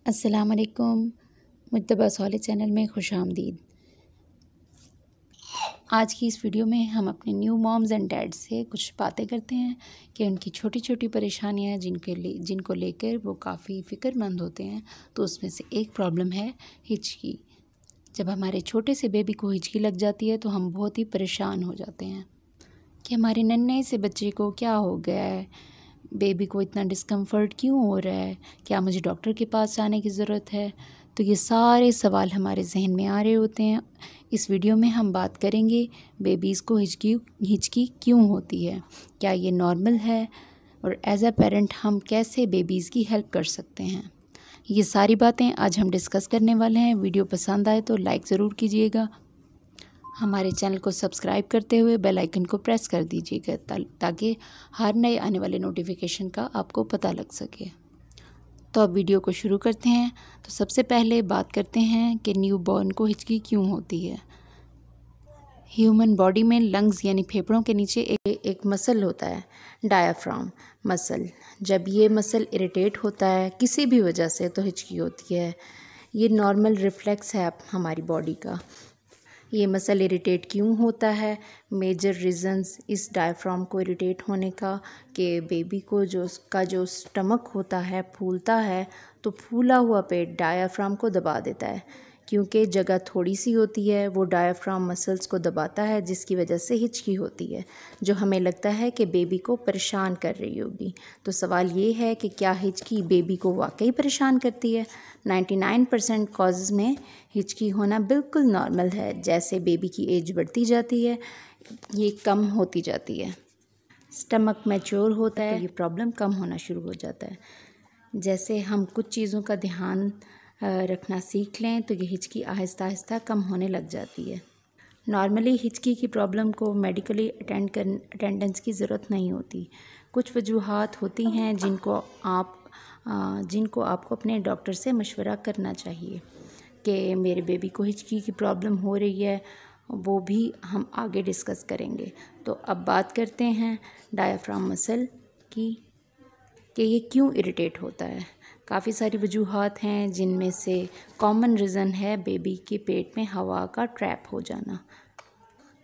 अस्सलामुअलैकुम। मुज्तबा सॉलिह चैनल में खुशामदीद। आज की इस वीडियो में हम अपने न्यू मॉम्स एंड डैड से कुछ बातें करते हैं कि उनकी छोटी छोटी परेशानियां जिनको लेकर वो काफ़ी फ़िक्रमंद होते हैं। तो उसमें से एक प्रॉब्लम है हिचकी। जब हमारे छोटे से बेबी को हिचकी लग जाती है तो हम बहुत ही परेशान हो जाते हैं कि हमारे नन्हे से बच्चे को क्या हो गया है, बेबी को इतना डिस्कम्फ़र्ट क्यों हो रहा है, क्या मुझे डॉक्टर के पास जाने की ज़रूरत है। तो ये सारे सवाल हमारे जहन में आ रहे होते हैं। इस वीडियो में हम बात करेंगे बेबीज़ को हिचकी क्यों होती है, क्या ये नॉर्मल है, और एज अ पेरेंट हम कैसे बेबीज़ की हेल्प कर सकते हैं। ये सारी बातें आज हम डिस्कस करने वाले हैं। वीडियो पसंद आए तो लाइक ज़रूर कीजिएगा। हमारे चैनल को सब्सक्राइब करते हुए बेल आइकन को प्रेस कर दीजिएगा ताकि हर नए आने वाले नोटिफिकेशन का आपको पता लग सके। तो अब वीडियो को शुरू करते हैं। तो सबसे पहले बात करते हैं कि न्यूबॉर्न को हिचकी क्यों होती है। ह्यूमन बॉडी में लंग्स यानी फेफड़ों के नीचे एक मसल होता है, डायाफ्राम मसल। जब ये मसल इरिटेट होता है किसी भी वजह से तो हिचकी होती है। ये नॉर्मल रिफ्लेक्स है हमारी बॉडी का। ये मसल इरिटेट क्यों होता है? मेजर रीज़न्स इस डायफ्राम को इरिटेट होने का कि बेबी को जो स्टमक होता है फूलता है, तो फूला हुआ पेट डायफ्राम को दबा देता है। क्योंकि जगह थोड़ी सी होती है वो डायफ्राम मसल्स को दबाता है, जिसकी वजह से हिचकी होती है, जो हमें लगता है कि बेबी को परेशान कर रही होगी। तो सवाल ये है कि क्या हिचकी बेबी को वाकई परेशान करती है? 99% कॉजेज़ में हिचकी होना बिल्कुल नॉर्मल है। जैसे बेबी की एज बढ़ती जाती है ये कम होती जाती है, स्टमक मैच्योर होता है तो ये प्रॉब्लम कम होना शुरू हो जाता है। जैसे हम कुछ चीज़ों का ध्यान रखना सीख लें तो ये हिचकी आहिस्ता आहिस्ता कम होने लग जाती है। नॉर्मली हिचकी की प्रॉब्लम को मेडिकली अटेंडेंस की ज़रूरत नहीं होती। कुछ वजूहात होती हैं जिनको आपको अपने डॉक्टर से मशवरा करना चाहिए कि मेरे बेबी को हिचकी की प्रॉब्लम हो रही है, वो भी हम आगे डिस्कस करेंगे। तो अब बात करते हैं डायाफ्राम मसल की कि ये क्यों इरिटेट होता है। काफ़ी सारी वजूहात हैं, जिनमें से कॉमन रीज़न है बेबी के पेट में हवा का ट्रैप हो जाना।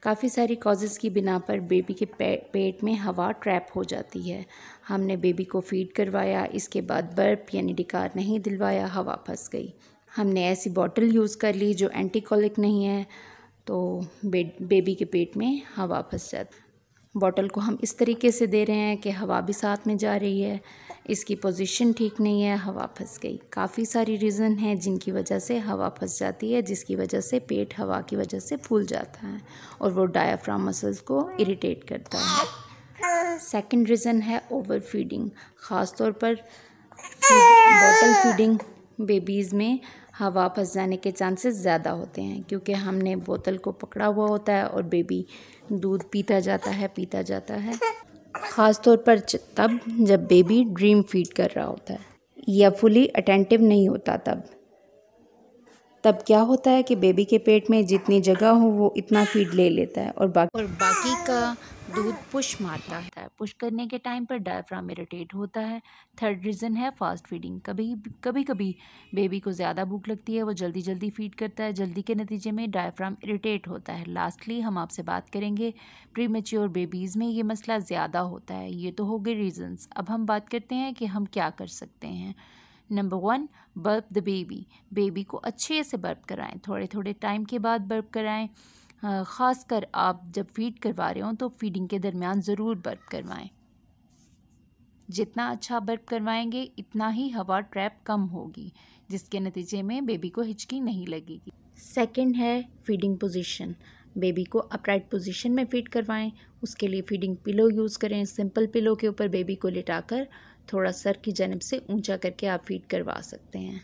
काफ़ी सारी कॉजेज़ की बिना पर बेबी के पेट में हवा ट्रैप हो जाती है। हमने बेबी को फीड करवाया, इसके बाद बर्प यानी डिकार नहीं दिलवाया, हवा फंस गई। हमने ऐसी बॉटल यूज़ कर ली जो एंटीकोलिक नहीं है, तो बेबी के पेट में हवा फंस जाती। बॉटल को हम इस तरीके से दे रहे हैं कि हवा भी साथ में जा रही है, इसकी पोजीशन ठीक नहीं है, हवा फंस गई। काफ़ी सारी रीज़न हैं जिनकी वजह से हवा फंस जाती है, जिसकी वजह से पेट हवा की वजह से फूल जाता है और वो डायाफ्राम मसल्स को इरिटेट करता है। सेकंड रीज़न है ओवर फीडिंग। ख़ास तौर पर बॉटल फीडिंग बेबीज़ में हवा फंस जाने के चांसेस ज़्यादा होते हैं, क्योंकि हमने बोतल को पकड़ा हुआ होता है और बेबी दूध पीता जाता है। ख़ास तौर पर तब जब बेबी ड्रीम फीड कर रहा होता है या फुली अटेंटिव नहीं होता, तब क्या होता है कि बेबी के पेट में जितनी जगह हो वो इतना फीड ले लेता है और बाकी का दूध पुश मारता है। पुश करने के टाइम पर डायफ्राम इरिटेट होता है। थर्ड रीज़न है फास्ट फीडिंग। कभी बेबी को ज़्यादा भूख लगती है, वो जल्दी जल्दी फीड करता है, जल्दी के नतीजे में डायफ्राम इरिटेट होता है। लास्टली हम आपसे बात करेंगे प्रीमेच्योर बेबीज़ में ये मसला ज़्यादा होता है। ये तो हो गए रीज़न्स। अब हम बात करते हैं कि हम क्या कर सकते हैं। नंबर 1, बर्प द बेबी को अच्छे से बर्प कराएं। थोड़े थोड़े टाइम के बाद बर्प कराएं। ख़ासकर आप जब फीड करवा रहे हो तो फीडिंग के दरमियान ज़रूर बर्प करवाएं। जितना अच्छा बर्प करवाएंगे इतना ही हवा ट्रैप कम होगी, जिसके नतीजे में बेबी को हिचकी नहीं लगेगी। सेकंड है फीडिंग पोजीशन। बेबी को अपराइट पोजीशन में फीड करवाएं। उसके लिए फीडिंग पिलो यूज़ करें। सिंपल पिलो के ऊपर बेबी को लिटाकर थोड़ा सर की जानिब से ऊंचा करके आप फीड करवा सकते हैं।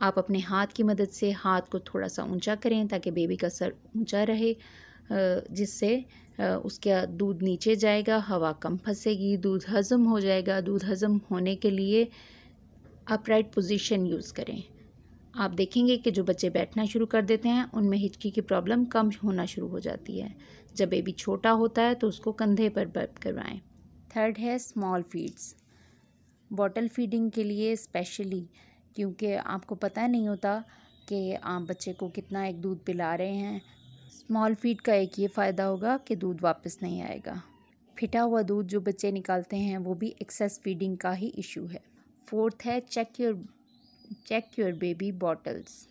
आप अपने हाथ की मदद से हाथ को थोड़ा सा ऊंचा करें ताकि बेबी का सर ऊंचा रहे, जिससे उसका दूध नीचे जाएगा, हवा कम फंसेगी, दूध हज़म हो जाएगा। दूध हज़म होने के लिए अपराइट पोजीशन यूज़ करें। आप देखेंगे कि जो बच्चे बैठना शुरू कर देते हैं उनमें हिचकी की प्रॉब्लम कम होना शुरू हो जाती है। जब बेबी छोटा होता है तो उसको कंधे पर बर्प करवाएं। थर्ड है स्मॉल फीड्स। बॉटल फीडिंग के लिए स्पेशली क्योंकि आपको पता नहीं होता कि आप बच्चे को कितना एक दूध पिला रहे हैं। स्मॉल फीड का एक ये फ़ायदा होगा कि दूध वापस नहीं आएगा। फिटा हुआ दूध जो बच्चे निकालते हैं वो भी एक्सेस फीडिंग का ही इशू है। फोर्थ है check your baby bottles.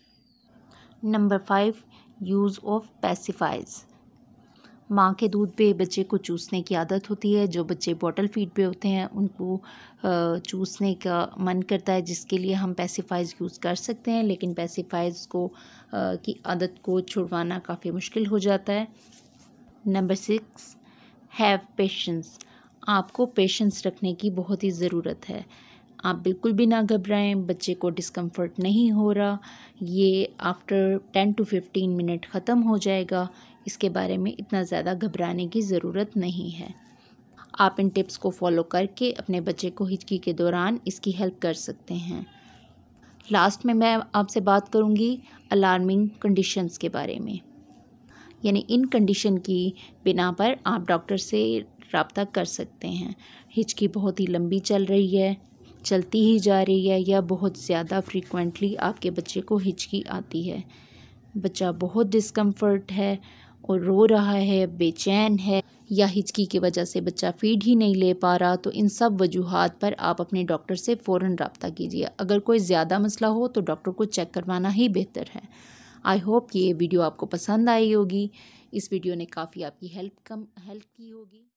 Number 5, use of pacifiers. माँ के दूध पे बच्चे को चूसने की आदत होती है। जो बच्चे बॉटल फीड पे होते हैं उनको चूसने का मन करता है, जिसके लिए हम पैसिफाइज यूज़ कर सकते हैं, लेकिन पैसिफाइज की आदत को छुड़वाना काफ़ी मुश्किल हो जाता है। Number 6, have patience. आपको पेशेंस रखने की बहुत ही ज़रूरत है। आप बिल्कुल भी ना घबराएं। बच्चे को डिस्कम्फर्ट नहीं हो रहा, ये आफ्टर 10 to 15 मिनट ख़त्म हो जाएगा। इसके बारे में इतना ज़्यादा घबराने की ज़रूरत नहीं है। आप इन टिप्स को फॉलो करके अपने बच्चे को हिचकी के दौरान इसकी हेल्प कर सकते हैं। लास्ट में मैं आपसे बात करूँगी अलार्मिंग कंडीशंस के बारे में, यानी इन कंडीशन की बिना पर आप डॉक्टर से रब्ता कर सकते हैं। हिचकी बहुत ही लंबी चल रही है, चलती ही जा रही है, या बहुत ज़्यादा फ्रीक्वेंटली आपके बच्चे को हिचकी आती है, बच्चा बहुत डिस्कम्फर्ट है और रो रहा है, बेचैन है, या हिचकी की वजह से बच्चा फीड ही नहीं ले पा रहा, तो इन सब वजूहात पर आप अपने डॉक्टर से फ़ौरन रब्ता कीजिए। अगर कोई ज़्यादा मसला हो तो डॉक्टर को चेक करवाना ही बेहतर है। आई होप कि ये वीडियो आपको पसंद आई होगी। इस वीडियो ने काफ़ी आपकी हेल्प की होगी।